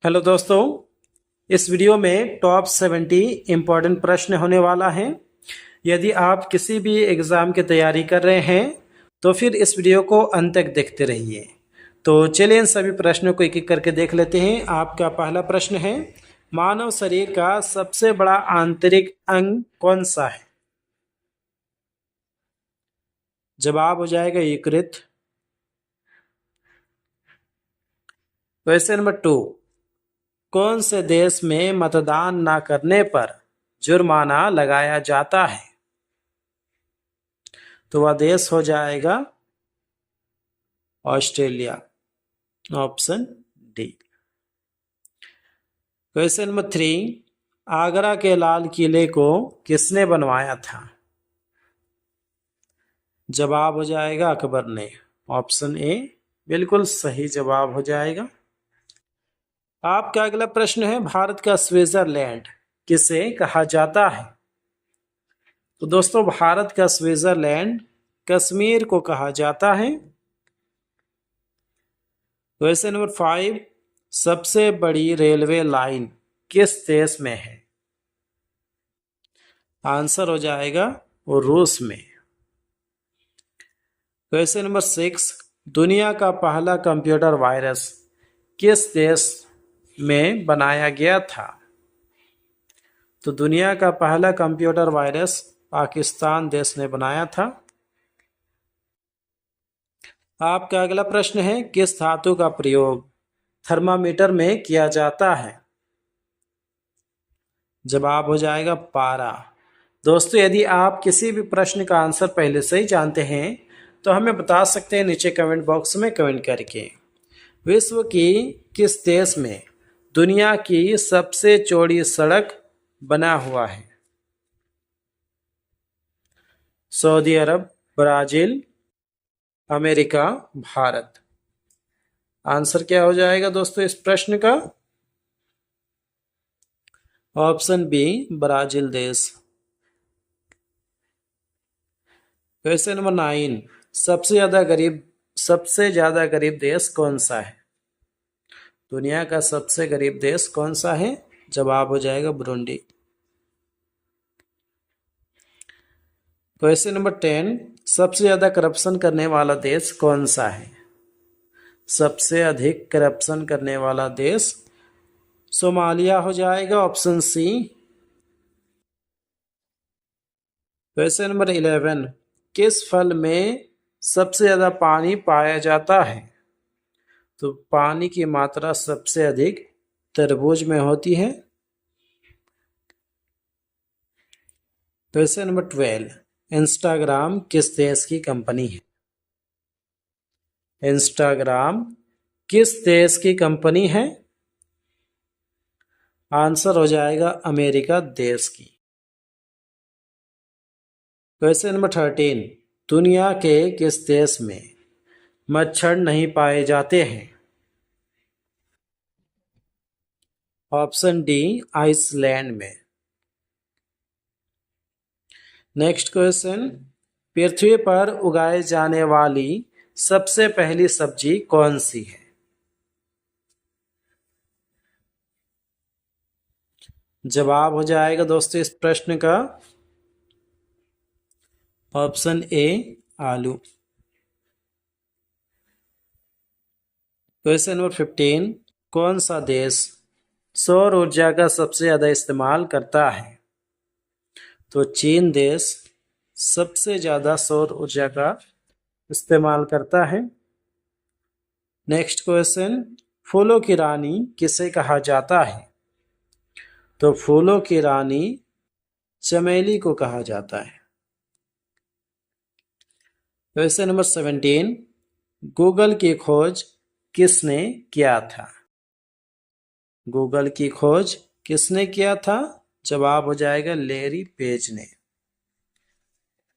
Hello दोस्तों, इस video में टॉप 70 इम्पॉर्टेंट प्रश्न होने वाला है। यदि आप किसी भी एग्ज़ाम की तैयारी कर रहे हैं तो फिर इस वीडियो को अंत तक देखते रहिए। तो चलिए इन सभी प्रश्नों को एक एक करके देख लेते हैं। आपका पहला प्रश्न है, मानव शरीर का सबसे बड़ा आंतरिक अंग कौन सा है? जवाब हो जाएगा यकृत। क्वेश्चन नंबर 2, कौन से देश में मतदान न करने पर जुर्माना लगाया जाता है? तो वह देश हो जाएगा Australia, option D. Question number 3, Agra के लाल किले को किसने बनवाया था? जवाब हो जाएगा अकबर ने, ऑप्शन ए बिल्कुल सही जवाब हो जाएगा। आपका अगला प्रश्न है, भारत का स्विट्जरलैंड किसे कहा जाता है? तो दोस्तों, भारत का स्विट्जरलैंड कश्मीर को कहा जाता है। क्वेश्चन नंबर 5, सबसे बड़ी रेलवे लाइन किस देश में है? आंसर हो जाएगा वो रूस में। क्वेश्चन नंबर 6, दुनिया का पहला कंप्यूटर वायरस किस देश में बनाया गया था? तो दुनिया का पहला कंप्यूटर वायरस पाकिस्तान देश ने बनाया था। आपका अगला प्रश्न है, किस धातु का प्रयोग थर्मामीटर में किया जाता है? जवाब हो जाएगा पारा। दोस्तों, यदि आप किसी भी प्रश्न का आंसर पहले से ही जानते हैं तो हमें बता सकते हैं नीचे कमेंट बॉक्स में कमेंट करके। विश्व की किस देश में दुनिया की सबसे चौड़ी सड़क बना हुआ है? सऊदी अरब, ब्राजील, अमेरिका, भारत। आंसर क्या हो जाएगा दोस्तों इस प्रश्न का? ऑप्शन बी ब्राजील देश। क्वेश्चन नंबर 9, सबसे ज्यादा गरीब देश कौन सा है? दुनिया का सबसे गरीब देश कौन सा है? जवाब हो जाएगा बुरुंडी। क्वेश्चन नंबर 10, सबसे ज्यादा करप्शन करने वाला देश कौन सा है? सबसे अधिक करप्शन करने वाला देश सोमालिया हो जाएगा, ऑप्शन सी। क्वेश्चन नंबर 11, किस फल में सबसे ज्यादा पानी पाया जाता है? तो पानी की मात्रा सबसे अधिक तरबूज में होती है। क्वेश्चन नंबर 12, इंस्टाग्राम किस देश की कंपनी है? इंस्टाग्राम किस देश की कंपनी है? आंसर हो जाएगा अमेरिका देश की। क्वेश्चन नंबर 13, दुनिया के किस देश में मच्छर नहीं पाए जाते हैं? ऑप्शन डी आइसलैंड में। नेक्स्ट क्वेश्चन, पृथ्वी पर उगाई जाने वाली सबसे पहली सब्जी कौन सी है? जवाब हो जाएगा दोस्तों इस प्रश्न का ऑप्शन ए आलू। क्वेश्चन नंबर 15, कौन सा देश सौर ऊर्जा का सबसे ज्यादा इस्तेमाल करता है? तो चीन देश सबसे ज्यादा सौर ऊर्जा का इस्तेमाल करता है। नेक्स्ट क्वेश्चन, फूलों की रानी किसे कहा जाता है? तो फूलों की रानी चमेली को कहा जाता है। क्वेश्चन नंबर 17, गूगल की खोज किसने किया था? गूगल की खोज किसने किया था? जवाब हो जाएगा लैरी पेज ने।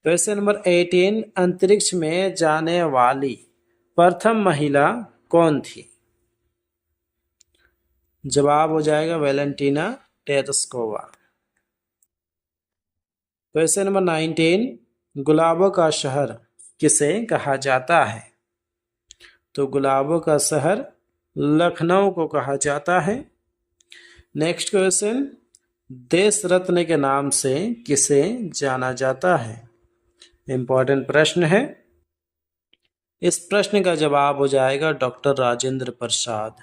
क्वेश्चन नंबर 18, अंतरिक्ष में जाने वाली प्रथम महिला कौन थी? जवाब हो जाएगा वैलेंटीना टेरेस्कोवा। क्वेश्चन नंबर 19, गुलाबों का शहर किसे कहा जाता है? तो गुलाबों का शहर लखनऊ को कहा जाता है। नेक्स्ट क्वेश्चन, देश रत्न के नाम से किसे जाना जाता है? इंपॉर्टेंट प्रश्न है। इस प्रश्न का जवाब हो जाएगा doctor Rajendra Prasad.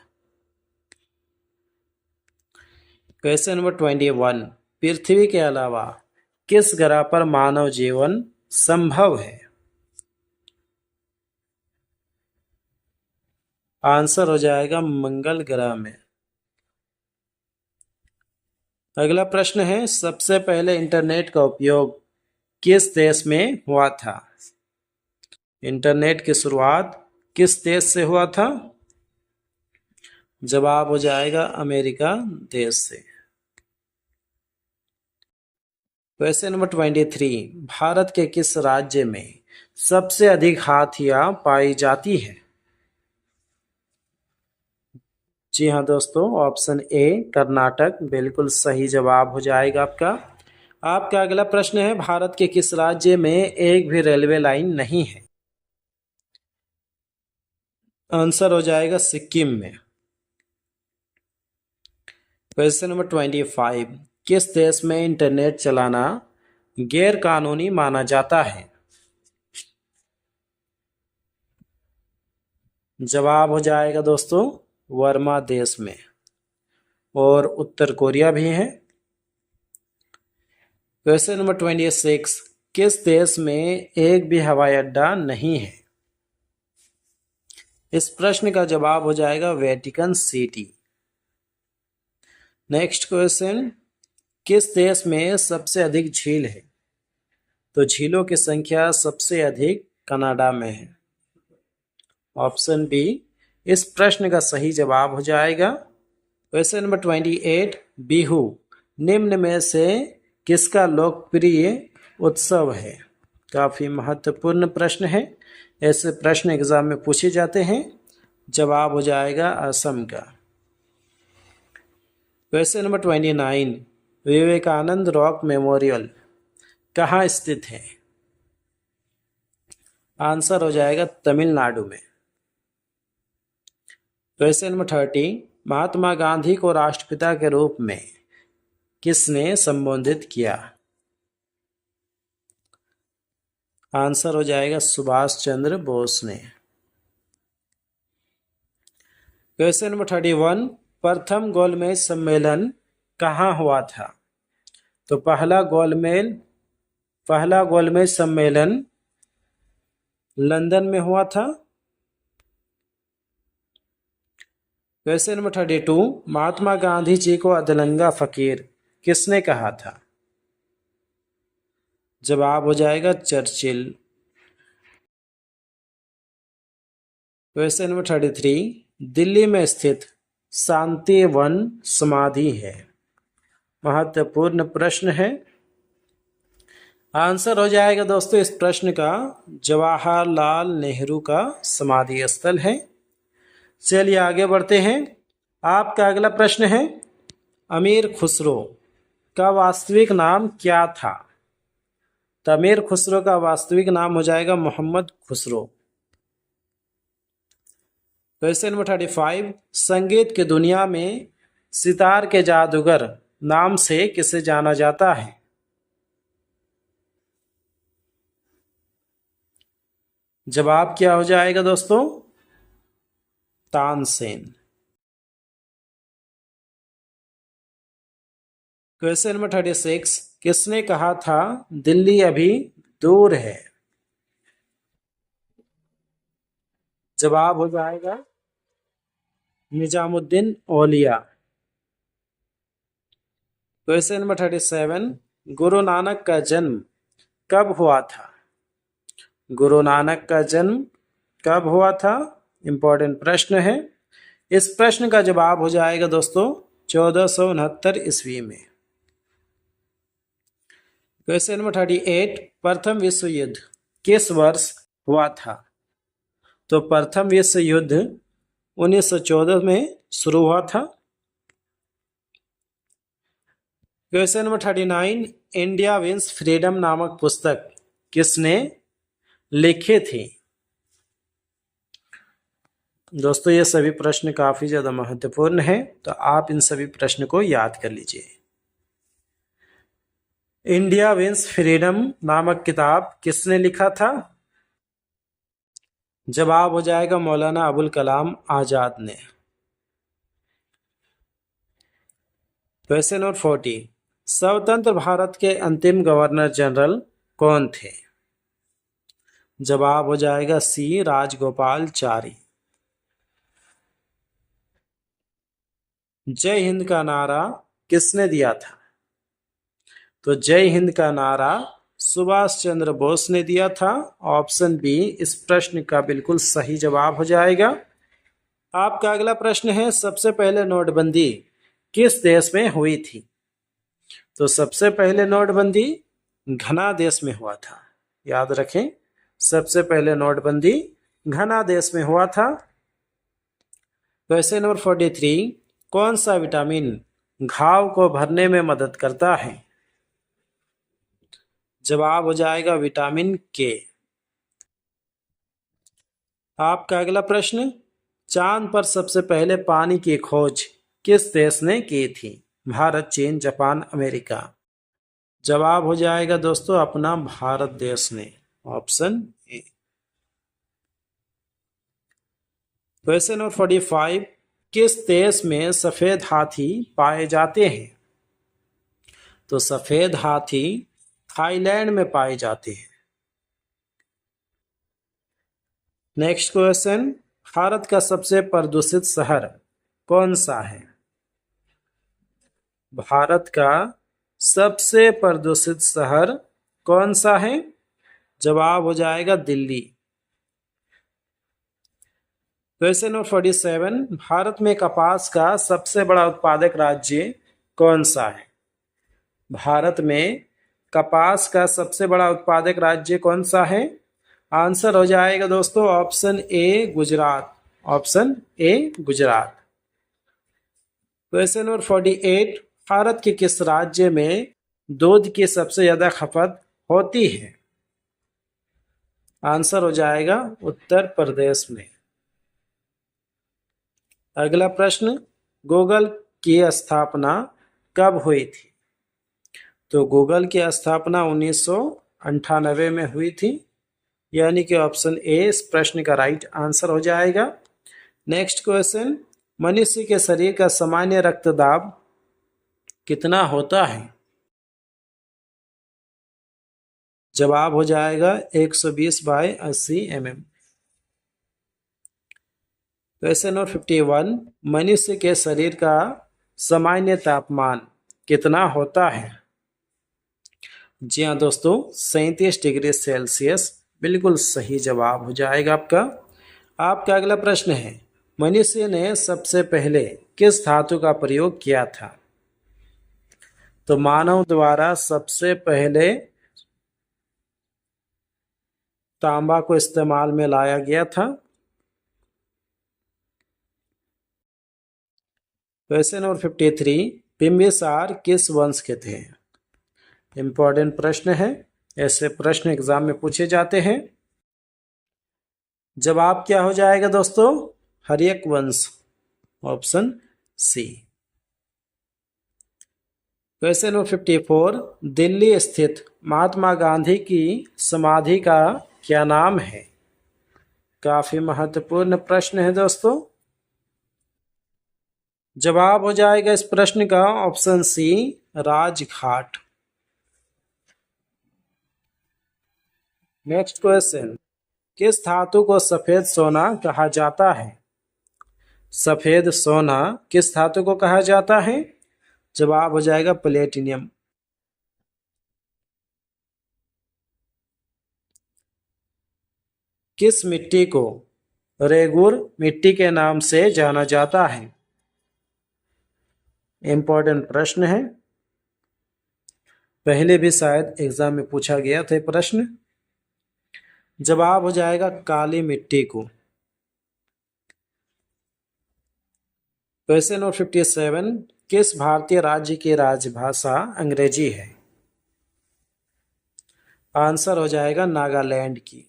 Question number 21, पृथ्वी के अलावा किस ग्रह पर मानव जीवन संभव है? आंसर हो जाएगा मंगल ग्रह में। अगला प्रश्न है, सबसे पहले इंटरनेट का उपयोग किस देश में हुआ था? इंटरनेट की शुरुआत किस देश से हुआ था? जवाब हो जाएगा अमेरिका देश से। क्वेश्चन नंबर 23, भारत के किस राज्य में सबसे अधिक हाथियां पाई जाती है? जी हाँ दोस्तों, ऑप्शन ए कर्नाटक बिल्कुल सही जवाब हो जाएगा आपका। आपका अगला प्रश्न है, भारत के किस राज्य में एक भी रेलवे लाइन नहीं है? आंसर हो जाएगा सिक्किम में। क्वेश्चन नंबर 25, किस देश में इंटरनेट चलाना गैर कानूनी माना जाता है? जवाब हो जाएगा दोस्तों वर्मा देश में, और उत्तर कोरिया भी है। क्वेश्चन नंबर 26, किस देश में एक भी हवाई अड्डा नहीं है? इस प्रश्न का जवाब हो जाएगा वेटिकन सिटी। नेक्स्ट क्वेश्चन, किस देश में सबसे अधिक झील है? तो झीलों की संख्या सबसे अधिक कनाडा में है। ऑप्शन बी इस प्रश्न का सही जवाब हो जाएगा। क्वेश्चन नंबर 28, बिहू निम्न में से किसका लोकप्रिय उत्सव है? काफी महत्वपूर्ण प्रश्न है, ऐसे प्रश्न एग्जाम में पूछे जाते हैं। जवाब हो जाएगा असम का। Question number 29, Vivekananda rock memorial कहाँ स्थित है? आंसर हो जाएगा तमिलनाडु में। क्वेश्चन नंबर 30, महात्मा गांधी को राष्ट्रपिता के रूप में किसने संबोधित किया? आंसर हो जाएगा सुभाष चंद्र बोस ने। क्वेश्चन नंबर 31, प्रथम गोलमेज सम्मेलन कहाँ हुआ था? तो पहला गोलमेज सम्मेलन लंदन में हुआ था। क्वेश्चन नंबर 32, महात्मा गांधी जी को अधलंगा फकीर किसने कहा था? जवाब हो जाएगा चर्चिल। क्वेश्चन नंबर 33, दिल्ली में स्थित शांति वन समाधि है। महत्वपूर्ण प्रश्न है। आंसर हो जाएगा दोस्तों इस प्रश्न का जवाहरलाल नेहरू का समाधि स्थल है। चलिए आगे बढ़ते हैं। आपका अगला प्रश्न है, अमीर खुसरो का वास्तविक नाम क्या था? तो अमीर खुसरो का वास्तविक नाम हो जाएगा मोहम्मद खुसरो। क्वेश्चन नंबर 35, संगीत की दुनिया में सितार के जादूगर नाम से किसे जाना जाता है? जवाब क्या हो जाएगा दोस्तों? तानसेन। क्वेश्चन नंबर 36, किसने कहा था दिल्ली अभी दूर है? जवाब हो जाएगा निजामुद्दीन औलिया। क्वेश्चन नंबर 37, गुरु नानक का जन्म कब हुआ था? गुरु नानक का जन्म कब हुआ था? इंपॉर्टेंट प्रश्न है। इस प्रश्न का जवाब हो जाएगा दोस्तों 1469 ईस्वी में। क्वेश्चन नंबर 38, प्रथम विश्व युद्ध किस वर्ष हुआ था? तो प्रथम विश्व युद्ध 1914 में शुरू हुआ था। Question number 39, India wins freedom नामक पुस्तक किसने लिखी थी? दोस्तों ये सभी प्रश्न काफी ज्यादा महत्वपूर्ण है, तो आप इन सभी प्रश्न को याद कर लीजिए। इंडिया विंस फ्रीडम नामक किताब किसने लिखा था? जवाब हो जाएगा मौलाना अबुल कलाम आजाद ने। क्वेश्चन नंबर 40, स्वतंत्र भारत के अंतिम गवर्नर जनरल कौन थे? जवाब हो जाएगा सी राजगोपालचारी। जय हिंद का नारा किसने दिया था? तो जय हिंद का नारा सुभाष चंद्र बोस ने दिया था। ऑप्शन बी इस प्रश्न का बिल्कुल सही जवाब हो जाएगा। आपका अगला प्रश्न है, सबसे पहले नोटबंदी किस देश में हुई थी? तो सबसे पहले नोटबंदी घना देश में हुआ था। याद रखें, सबसे पहले नोटबंदी घना देश में हुआ था। क्वेश्चन नंबर 43, कौन सा विटामिन घाव को भरने में मदद करता है? जवाब हो जाएगा विटामिन के। आपका अगला प्रश्न, चांद पर सबसे पहले पानी की खोज किस देश ने की थी? भारत, चीन, जापान, अमेरिका। जवाब हो जाएगा दोस्तों अपना भारत देश ने। Option A. क्वेश्चन नंबर 45, किस देश में सफेद हाथी पाए जाते हैं? तो सफेद हाथी थाईलैंड में पाए जाते हैं। नेक्स्ट क्वेश्चन, भारत का सबसे प्रदूषित शहर कौन सा है? भारत का सबसे प्रदूषित शहर कौन सा है? जवाब हो जाएगा दिल्ली। क्वेश्चन नंबर 47, भारत में कपास का सबसे बड़ा उत्पादक राज्य कौन सा है? भारत में कपास का सबसे बड़ा उत्पादक राज्य कौन सा है? आंसर हो जाएगा दोस्तों option A Gujarat. Option A Gujarat. Question number 48, Bharat के किस राज्य में दूध की सबसे ज्यादा खपत होती है? आंसर हो जाएगा उत्तर प्रदेश में। अगला प्रश्न, गूगल की स्थापना कब हुई थी? तो गूगल की स्थापना 1998 में हुई थी, यानी कि ऑप्शन ए इस प्रश्न का राइट आंसर हो जाएगा। नेक्स्ट क्वेश्चन, मनुष्य के शरीर का सामान्य रक्तदाब कितना होता है? जवाब हो जाएगा 120/80 mm। क्वेश्चन नंबर 51, मनुष्य के शरीर का सामान्य तापमान कितना होता है? जी हाँ दोस्तों, 37 डिग्री सेल्सियस बिल्कुल सही जवाब हो जाएगा आपका। आपका अगला प्रश्न है, मनुष्य ने सबसे पहले किस धातु का प्रयोग किया था? तो मानव द्वारा सबसे पहले तांबा को इस्तेमाल में लाया गया था। क्वेश्चन नंबर 53, बिंबिसार किस वंश के थे? इंपॉर्टेंट प्रश्न है, ऐसे प्रश्न एग्जाम में पूछे जाते हैं। जवाब क्या हो जाएगा दोस्तों? हर्यक वंश। Option C. Question number 54, Delhi स्थित महात्मा गांधी की समाधि का क्या नाम है? काफी महत्वपूर्ण प्रश्न है दोस्तों। जवाब हो जाएगा इस प्रश्न का option C Rajghat. Next question, किस धातु को सफेद सोना कहा जाता है? सफेद सोना किस धातु को कहा जाता है? जवाब हो जाएगा प्लेटिनियम। किस मिट्टी को रेगुर मिट्टी के नाम से जाना जाता है? इंपॉर्टेंट प्रश्न है, पहले भी शायद एग्जाम में पूछा गया था प्रश्न। जवाब हो जाएगा काली मिट्टी को। क्वेश्चन नंबर 57, किस भारतीय राज्य की राजभाषा अंग्रेजी है? आंसर हो जाएगा नागालैंड की।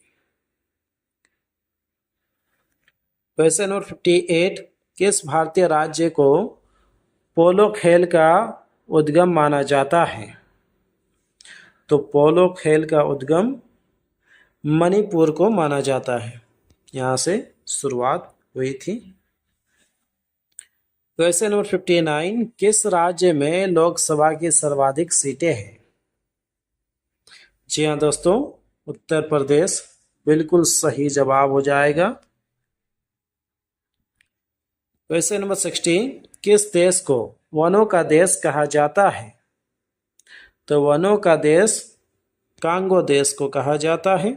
क्वेश्चन नंबर 58, किस भारतीय राज्य को पोलो खेल का उद्गम माना जाता है? तो पोलो खेल का उद्गम मणिपुर को माना जाता है, यहाँ से शुरुआत हुई थी। क्वेश्चन नंबर 59, किस राज्य में लोकसभा की सर्वाधिक सीटें हैं? जी हाँ दोस्तों, उत्तर प्रदेश बिल्कुल सही जवाब हो जाएगा। क्वेश्चन नंबर 60, किस देश को वनों का देश कहा जाता है? तो वनों का देश कांगो देश को कहा जाता है।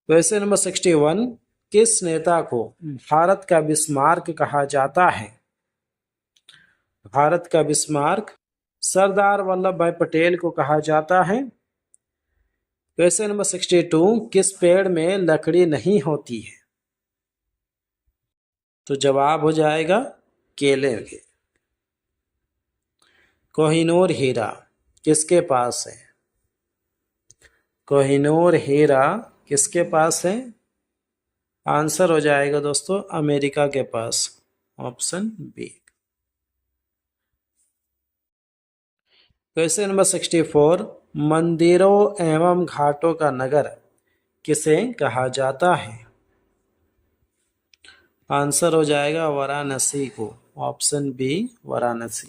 क्वेश्चन नंबर 61, किस नेता को भारत का बिस्मार्क कहा जाता है? भारत का बिस्मार्क सरदार वल्लभ भाई पटेल को कहा जाता है। क्वेश्चन नंबर 62, किस पेड़ में लकड़ी नहीं होती है? तो जवाब हो जाएगा केले के। कोहिनूर हीरा किसके पास है? कोहिनूर हीरा किसके पास है? आंसर हो जाएगा दोस्तों अमेरिका के पास, ऑप्शन बी। क्वेश्चन नंबर 64, मंदिरों एवं घाटों का नगर किसे कहा जाता है? आंसर हो जाएगा वाराणसी को, option B Varanasi.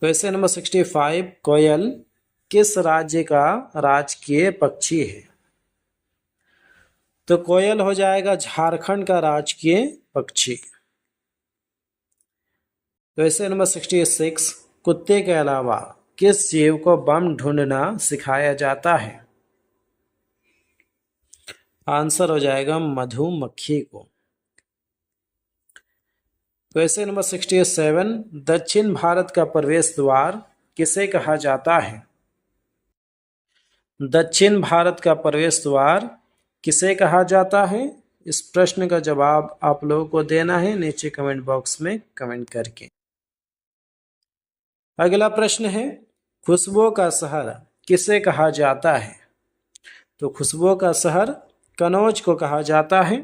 Question number 65, कोयल किस राज्य का राजकीय पक्षी है? तो कोयल हो जाएगा झारखंड का राजकीय पक्षी। क्वेश्चन नंबर 66, कुत्ते के अलावा किस जीव को बम ढूंढना सिखाया जाता है? आंसर हो जाएगा मधुमक्खी को। क्वेश्चन नंबर 67, दक्षिण भारत का प्रवेश द्वार किसे कहा जाता है? दक्षिण भारत का प्रवेश द्वार किसे कहा जाता है? इस प्रश्न का जवाब आप लोगों को देना है नीचे कमेंट बॉक्स में कमेंट करके। अगला प्रश्न है, खुशबुओं का शहर किसे कहा जाता है? तो खुशबुओं का शहर कनौज को कहा जाता है।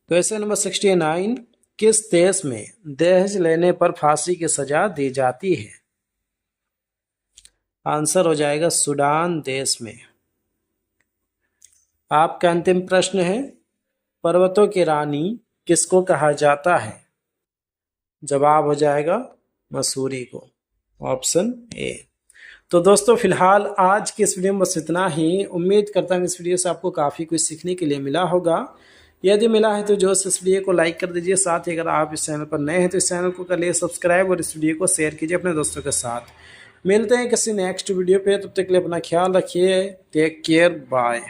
क्वेश्चन नंबर 69, किस देश में दहेज लेने पर फांसी की सजा दी जाती है? आंसर हो जाएगा सूडान देश में। आपका अंतिम प्रश्न है, पर्वतों की रानी किसको कहा जाता है? जवाब हो जाएगा मसूरी को, ऑप्शन ए। तो दोस्तों फिलहाल आज की इस वीडियो में बस इतना ही। उम्मीद करता हूँ इस वीडियो से आपको काफ़ी कुछ सीखने के लिए मिला होगा। यदि मिला है तो जो इस वीडियो को लाइक कर दीजिए। साथ ही अगर आप इस चैनल पर नए हैं तो इस चैनल को कर लिए सब्सक्राइब और इस वीडियो को शेयर कीजिए अपने दोस्तों के साथ। मिलते हैं किसी नेक्स्ट वीडियो पे, तब तक के लिए अपना ख्याल रखिए। Take care, bye.